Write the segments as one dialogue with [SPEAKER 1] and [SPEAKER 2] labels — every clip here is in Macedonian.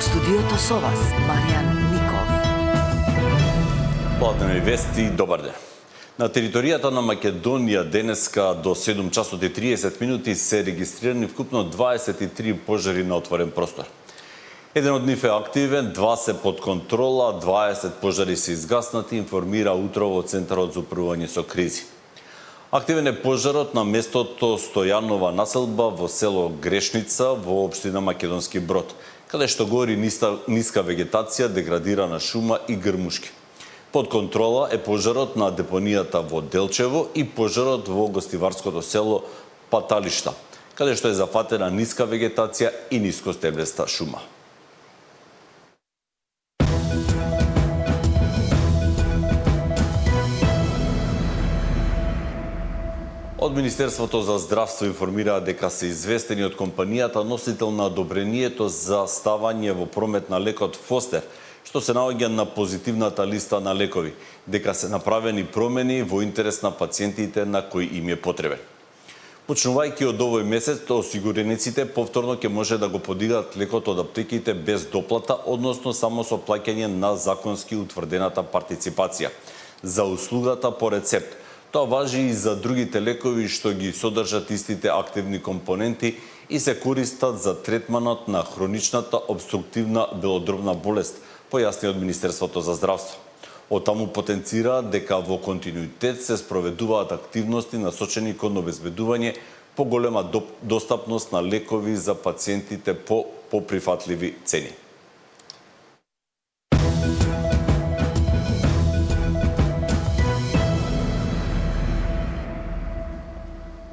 [SPEAKER 1] студиото со вас, Маријан Ников.
[SPEAKER 2] Пладневи вести, добар ден. На територијата на Македонија денеска до 7 часот и 30 минути се регистрирани вкупно 23 пожари на отворен простор. Еден од нив е активен, 2 се под контрола, 20 пожари се изгаснати, информира утрово Центарот за управување со кризи. Активен е пожарот на местото Стојанова населба во село Грешница во општина Македонски Брод, каде што гори ниска вегетација, деградирана шума и грмушки. Под контрола е пожарот на депонијата во Делчево и пожарот во гостиварското село Паталишта, каде што е зафатена ниска вегетација и нискостеблеста шума. Од Министерството за здравство информираа дека се известени од компанијата носител на одобрението за ставање во промет на лекот Фостер, што се наоѓа на позитивната листа на лекови, дека се направени промени во интерес на пациентите на кои им е потребен. Почнувајќи од овој месец, осигурениците повторно ќе може да го подигаат лекот од аптеките без доплата, односно само со плаќање на законски утврдената партиципација за услугата по рецепт. Тоа важи и за другите лекови што ги содржат истите активни компоненти и се користат за третманот на хроничната обструктивна белодробна болест, појасни од Министерството за здравство. Оттаму потенцира дека во континуитет се спроведуваат активности насочени кон обезбедување поголема достапност на лекови за пациентите по поприфатливи цени.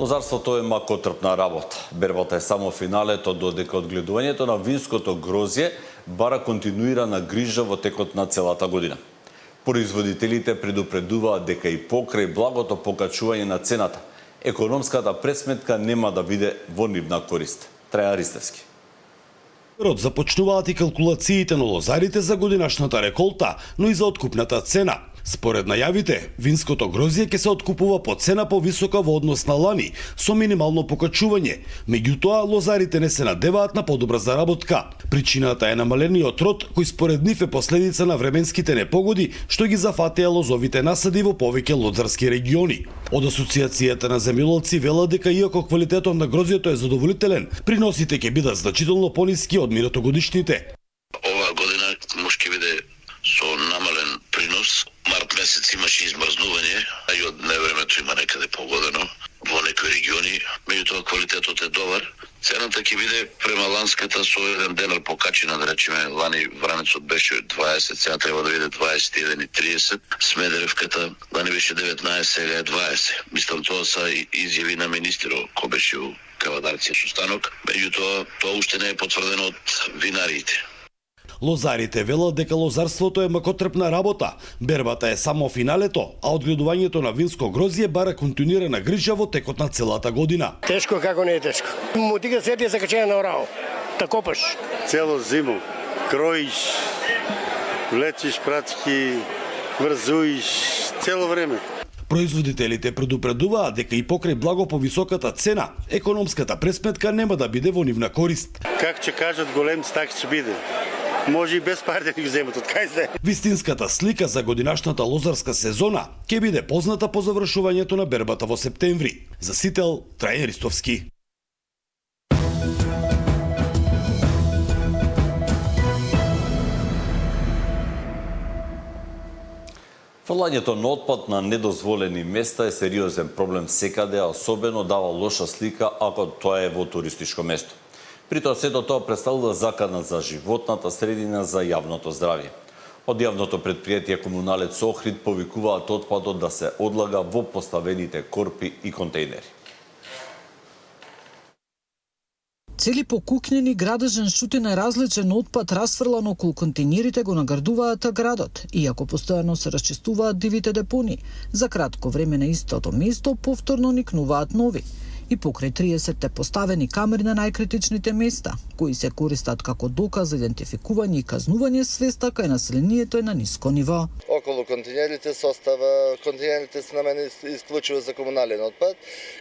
[SPEAKER 2] Лозарството е макотрпна работа. Бербата е само финалето, додека одгледувањето на винското грозје бара континуирана грижа во текот на целата година. Производителите предупредуваат дека и покрај благото покачување на цената, економската пресметка нема да биде во нивна корист. Трајан Ристевски.
[SPEAKER 3] Започнуваат и калкулациите на лозарите за годинашната реколта, но и за откупната цена. Според најавите, винското грозје ќе се откупува по цена повисока во однос на лани, со минимално покачување. Меѓутоа, лозарите не се надеваат на подобра заработка. Причината е намалениот род, кој според нив е последица на временските непогоди, што ги зафатеа лозовите насади во повеќе лозарски региони. Од Асоциацијата на земјоделци велат дека иако квалитетот на грозјето е задоволителен, приносите ќе бидат значително пониски од минатогодишните.
[SPEAKER 4] Оваа година може ќе биде со намален принос. Март месец имаше измрзнување, а и од невремето има некаде погодено во некои региони, меѓутоа квалитетот е добар. Цената ќе биде према ланската со 1 денар покачена, да речеме, лани Вранецот беше 20, сега треба да биде 21,30. Смедеревката лани беше 19, сега е 20. Мислам, тоа са изјави на министерот, кој беше у Кавадарција со станок, меѓутоа тоа уште не е потврдено од винариите.
[SPEAKER 3] Лозарите велат дека лозарството е макотрпна работа, бербата е само финалето, а одгледувањето на винско грозје бара континуирана грижа во текот на целата година.
[SPEAKER 5] Тешко како не е тешко. Му дига сетија за качење на орао. Да копаш.
[SPEAKER 6] Цело зиму кроиш, влечиш прачки, врзуиш цело време.
[SPEAKER 3] Производителите предупредуваат дека и покрај благо повисоката цена, економската пресметка нема да биде во нивна корист.
[SPEAKER 6] Как ќе кажат голем, так ќе биде. Може и без пари да ги земат од кај се.
[SPEAKER 3] Вистинската слика за годинашната лозарска сезона ќе биде позната по завршувањето на бербата во септември. За Сител, Трајан Ристовски.
[SPEAKER 2] Фрлањето на отпад на недозволени места е сериозен проблем секаде, а особено дава лоша слика ако тоа е во туристичко место. При тоа сето тоа представува закана за животната средина за јавното здравје. Од јавното предпријатие Комуналец Охрид повикуваат отпадот да се одлага во поставените корпи и контејнери.
[SPEAKER 7] Цели покукнени градежен шутин е различен отпад расфрлан околу контейнерите го наградуваат градот, иако постојано се расчистуваат дивите депони. За кратко време на истото место повторно никнуваат нови. и покрај 30 поставени камери на најкритичните места, кои се користат како доказ за идентификување и казнување свеста кај населението е на ниско ниво.
[SPEAKER 8] Околу континерите континерите се намени исклучиво за комунален отпад,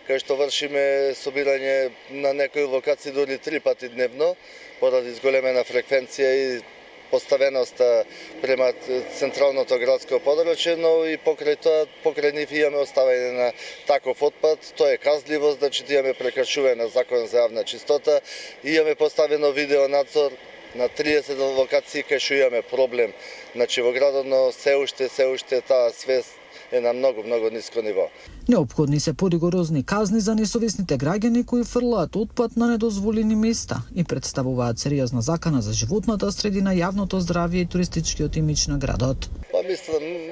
[SPEAKER 8] кај што вршиме собирање на некои локации дури 3 пати дневно, поради зголемена фреквенција и поставеноста према централното градско подрачје, но и покрај нив имаме оставање на таков отпад. Тоа е казливо, значи имаме прекршување на закон за јавна чистота, имаме поставено видеонадзор на 30 локации кај што имаме проблем. Значи во градот, но се уште таа свест е на многу ниско ниво.
[SPEAKER 7] Неопходни се поригорозни казни за несовесните граѓани кои фрлаат отпад на недозволени места и представуваат сериозна закана за животната средина, јавното здравје и туристичкиот имидж на градот.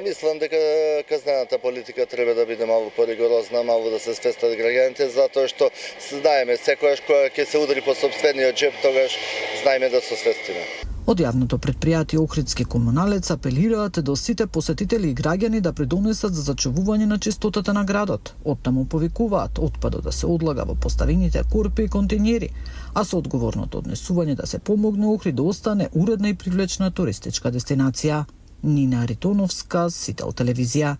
[SPEAKER 8] Мислам дека казнената политика треба да биде малку поригорозна, малку да се свестат граѓаните, затоа што знаеме секојаш кога ќе се удари по сопствениот џеп, тогаш знаеме да се свестиме.
[SPEAKER 7] Од јавното претпријатие Охридски комуналец апелираат до сите посетители и граѓани да придонесат за зачувување на чистотата на градот. Оттаму повикуваат отпадот да се одлага во поставените корпи и континери, а со одговорното однесување да се помогне Охрид да остане уредна и привлечна туристичка дестинација. Нина Аритоновска, Сител телевизија.